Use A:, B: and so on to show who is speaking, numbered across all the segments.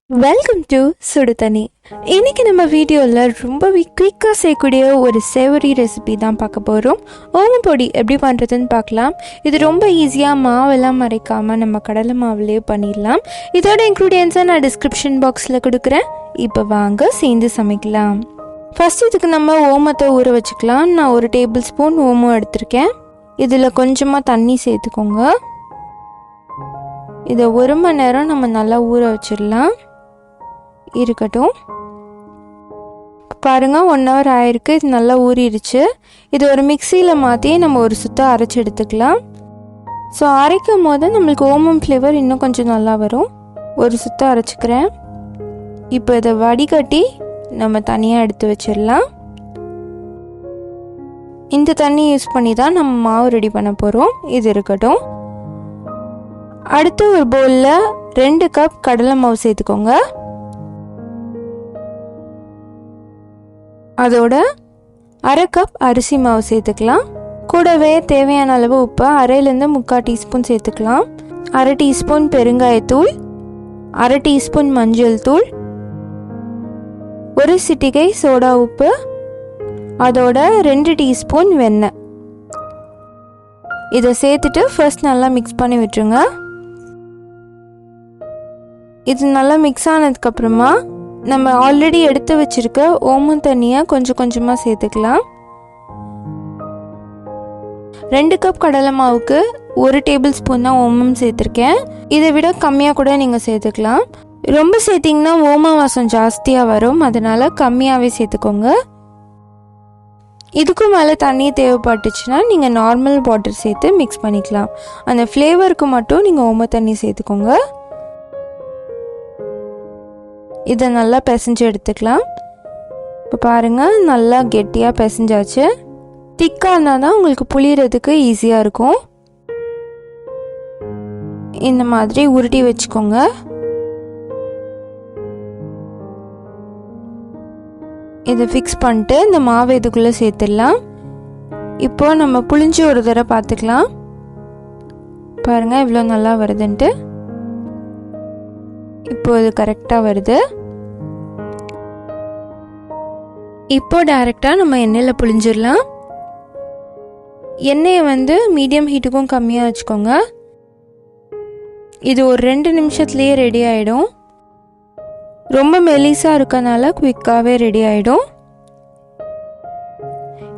A: Welcome to சுடு தண்ணி. இன்றைக்கி நம்ம வீடியோவில் ரொம்பவே குயிக்காக செய்யக்கூடிய ஒரு சேவரி ரெசிபி தான் பார்க்க போகிறோம். ஓமப்பொடி எப்படி பண்ணுறதுன்னு பார்க்கலாம். இது ரொம்ப ஈஸியாக மாவெல்லாம் மறைக்காமல் நம்ம கடலை மாவுலேயே பண்ணிடலாம். இதோட இன்க்ரீடியன்ஸை நான் டிஸ்கிரிப்ஷன் பாக்ஸில் கொடுக்குறேன். இப்போ வாங்க சேர்ந்து சமைக்கலாம். ஃபஸ்ட் இதுக்கு நம்ம ஓமத்தை ஊற வச்சுக்கலாம். நான் 1 டேபிள் ஸ்பூன் ஓமம் எடுத்திருக்கேன். இதில் கொஞ்சமாக தண்ணி சேர்த்துக்கோங்க. இதை 1 மணி நேரம் நம்ம நல்லா ஊற வச்சிடலாம். இருக்கட்டும். பாருங்கள் 1 ஹவர் ஆயிருக்கு. இது நல்லா ஊறிடுச்சு. இது ஒரு மிக்சியில் மாற்றி நம்ம ஒரு சுத்தம் அரைச்சி எடுத்துக்கலாம். ஸோ அரைக்கும் போது நம்மளுக்கு ஓமம் ஃப்ளேவர் இன்னும் கொஞ்சம் நல்லா வரும். ஒரு சுத்தம் அரைச்சிக்கிறேன். இப்போ இதை வடிகட்டி நம்ம தனியாக எடுத்து வச்சிடலாம். இந்த தண்ணி யூஸ் பண்ணி தான் நம்ம மாவு ரெடி பண்ண போகிறோம். இது இருக்கட்டும். அடுத்து ஒரு பவுலில் 2 கப் கடலை மாவு சேர்த்துக்கோங்க. அதோட 1/2 கப் அரிசி மாவு சேர்த்துக்கலாம். கூடவே தேவையான அளவு உப்பு 1/2லேருந்து 3/4 டீஸ்பூன் சேர்த்துக்கலாம். 1/2 டீஸ்பூன் பெருங்காயத்தூள், 1/2 டீஸ்பூன் மஞ்சள் தூள், 1 சிட்டிகை சோடா உப்பு, அதோட 2 டீஸ்பூன் வெண்ணெய். இதை சேர்த்துட்டு ஃபர்ஸ்ட் நல்லா மிக்ஸ் பண்ணி விட்டுருங்க. இது நல்லா மிக்ஸ் ஆனதுக்கப்புறமா நம்ம ஆல்ரெடி எடுத்து வச்சிருக்க ஓமம் தண்ணியை கொஞ்சம் கொஞ்சமாக சேர்த்துக்கலாம். 2 கப் கடலை மாவுக்கு 1 டேபிள் ஸ்பூன் தான் ஓமம் சேர்த்துருக்கேன். இதை விட கம்மியாக கூட நீங்கள் சேர்த்துக்கலாம். ரொம்ப சேர்த்திங்கன்னா ஓம வாசம் ஜாஸ்தியாக வரும். அதனால் கம்மியாகவே சேர்த்துக்கோங்க. இதுக்கும் மேலே தண்ணி தேவைப்பட்டுச்சுன்னா நீங்கள் நார்மல் வாட்டர் சேர்த்து மிக்ஸ் பண்ணிக்கலாம். அந்த ஃப்ளேவருக்கு மட்டும் நீங்கள் ஓம தண்ணி சேர்த்துக்கோங்க. இதை நல்லா பிசைஞ்சு எடுத்துக்கலாம். இப்போ பாருங்கள் நல்லா கெட்டியாக பிசைஞ்சாச்சு. திக்காக இருந்தால் தான் உங்களுக்கு புளியறதுக்கு ஈஸியாக இருக்கும். இந்த மாதிரி உருட்டி வச்சுக்கோங்க. இதை ஃபிக்ஸ் பண்ணிட்டு இந்த மாவு இதுக்குள்ளே சேர்த்துடலாம். இப்போ நம்ம புளிஞ்சு ஒரு தடவை பார்த்துக்கலாம். பாருங்கள் இவ்வளோ நல்லா வருதுன்ட்டு. இப்போ இது கரெக்டாக வருது. இப்போ டைரெக்டாக நம்ம எண்ணெயில் புளிஞ்சிடலாம். எண்ணெயை மீடியம் ஹீட்டுக்கும் கம்மியாக வச்சுக்கோங்க. இது ஒரு 2 நிமிஷத்துலேயே ரெடி ஆகிடும். ரொம்ப மெலிசாக இருக்கனால குயிக்காகவே ரெடி ஆகிடும்.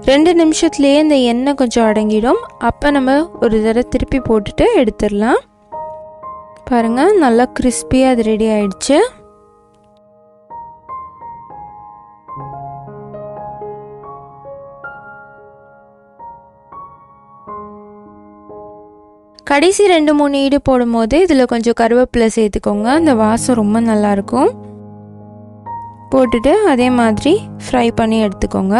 A: 2 நிமிஷத்துலேயே இந்த எண்ணெய் கொஞ்சம் அடங்கிடும். அப்போ நம்ம ஒரு தடவை திருப்பி போட்டுட்டு எடுத்துடலாம். பாருங்கள் நல்லா கிறிஸ்பியாக அது ரெடி ஆயிடுச்சு. கடைசி 2-3 ஈடு போடும்போது இதில் கொஞ்சம் கருவேப்பிலை சேர்த்துக்கோங்க. அந்த வாசம் ரொம்ப நல்லாயிருக்கும். போட்டுட்டு அதே மாதிரி ஃப்ரை பண்ணி எடுத்துக்கோங்க.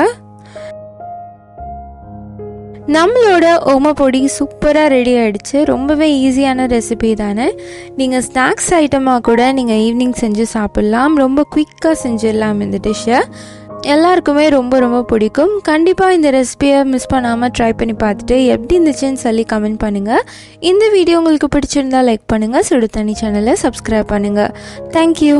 A: நம்மளோட ஓமப்பொடி சூப்பராக ரெடி ஆகிடுச்சு. ரொம்பவே ஈஸியான ரெசிபி தானே. நீங்கள் ஸ்நாக்ஸ் ஐட்டமாக கூட நீங்கள் ஈவினிங் செஞ்சு சாப்பிட்லாம். ரொம்ப குயிக்காக செஞ்சிடலாம் இந்த டிஷ்ஷை. எல்லாருக்குமே ரொம்ப ரொம்ப பிடிக்கும். கண்டிப்பாக இந்த ரெசிபியை மிஸ் பண்ணாமல் ட்ரை பண்ணி பார்த்துட்டு எப்படி இருந்துச்சுன்னு சொல்லி கமெண்ட் பண்ணுங்கள். இந்த வீடியோ உங்களுக்கு பிடிச்சிருந்தா லைக் பண்ணுங்கள். சுடு தண்ணி சேனலை சப்ஸ்கிரைப் பண்ணுங்கள். தேங்க்யூ.